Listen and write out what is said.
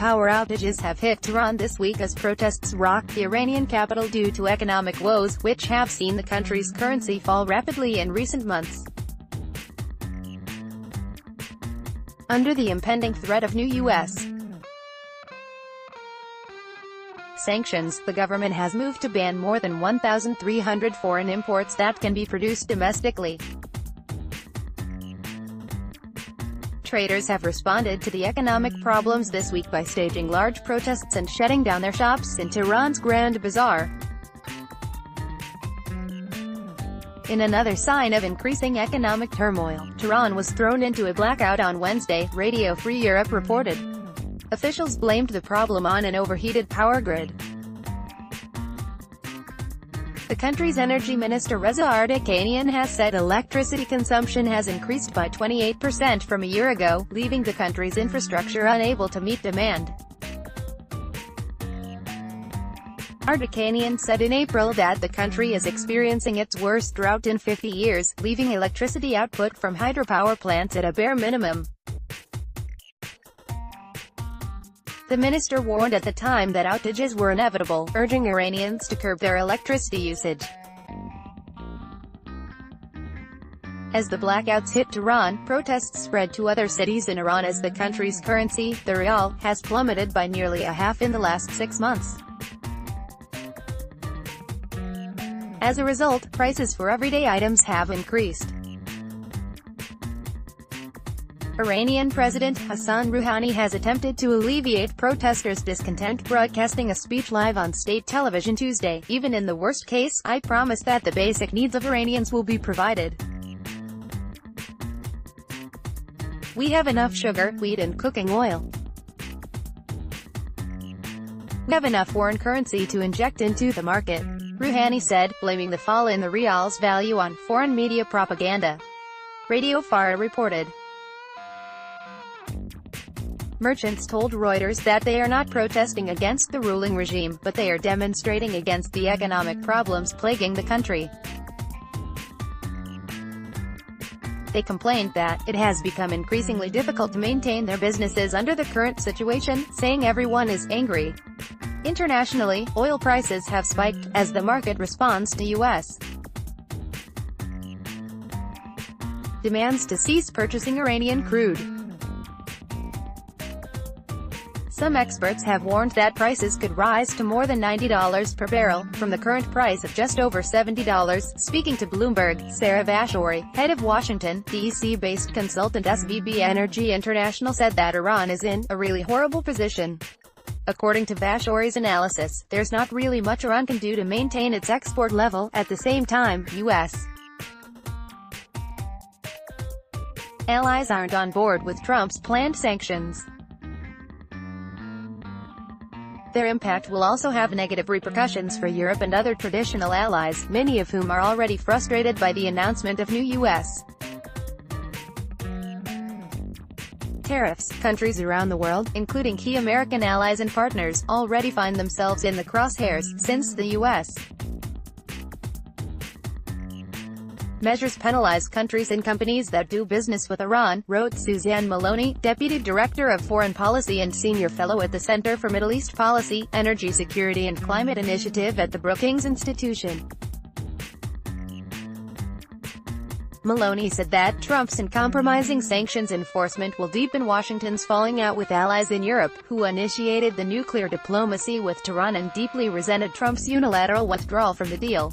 power outages have hit Tehran this week as protests rocked the Iranian capital due to economic woes, which have seen the country's currency fall rapidly in recent months. Under the impending threat of new U.S. sanctions, the government has moved to ban more than 1,300 foreign imports that can be produced domestically. Traders have responded to the economic problems this week by staging large protests and shutting down their shops in Tehran's Grand Bazaar. In another sign of increasing economic turmoil, Tehran was thrown into a blackout on Wednesday, Radio Free Europe reported. Officials blamed the problem on an overheated power grid. The country's energy minister Reza Ardakanian has said electricity consumption has increased by 28% from a year ago, leaving the country's infrastructure unable to meet demand. Ardakanian said in April that the country is experiencing its worst drought in 50 years, leaving electricity output from hydropower plants at a bare minimum. The minister warned at the time that outages were inevitable, urging Iranians to curb their electricity usage. As the blackouts hit Tehran, protests spread to other cities in Iran as the country's currency, the rial, has plummeted by nearly a half in the last 6 months. As a result, prices for everyday items have increased. Iranian President Hassan Rouhani has attempted to alleviate protesters' discontent, broadcasting a speech live on state television Tuesday. "Even in the worst case, I promise that the basic needs of Iranians will be provided. We have enough sugar, wheat and cooking oil. We have enough foreign currency to inject into the market," Rouhani said, blaming the fall in the rial's value on foreign media propaganda. Radio Far reported. Merchants told Reuters that they are not protesting against the ruling regime, but they are demonstrating against the economic problems plaguing the country. They complained that it has become increasingly difficult to maintain their businesses under the current situation, saying everyone is angry. Internationally, oil prices have spiked as the market responds to U.S. demands to cease purchasing Iranian crude. Some experts have warned that prices could rise to more than $90 per barrel, from the current price of just over $70. Speaking to Bloomberg, Sarah Vashori, head of Washington, D.C.-based consultant SVB Energy International, said that Iran is in a really horrible position. According to Vashori's analysis, there's not really much Iran can do to maintain its export level. At the same time, U.S. allies aren't on board with Trump's planned sanctions. Their impact will also have negative repercussions for Europe and other traditional allies, many of whom are already frustrated by the announcement of new U.S. tariffs. Countries around the world, including key American allies and partners, already find themselves in the crosshairs, since the U.S. measures penalize countries and companies that do business with Iran, wrote Suzanne Maloney, Deputy Director of Foreign Policy and Senior Fellow at the Center for Middle East Policy, Energy Security and Climate Initiative at the Brookings Institution. Maloney said that Trump's uncompromising sanctions enforcement will deepen Washington's falling out with allies in Europe, who initiated the nuclear diplomacy with Tehran and deeply resented Trump's unilateral withdrawal from the deal.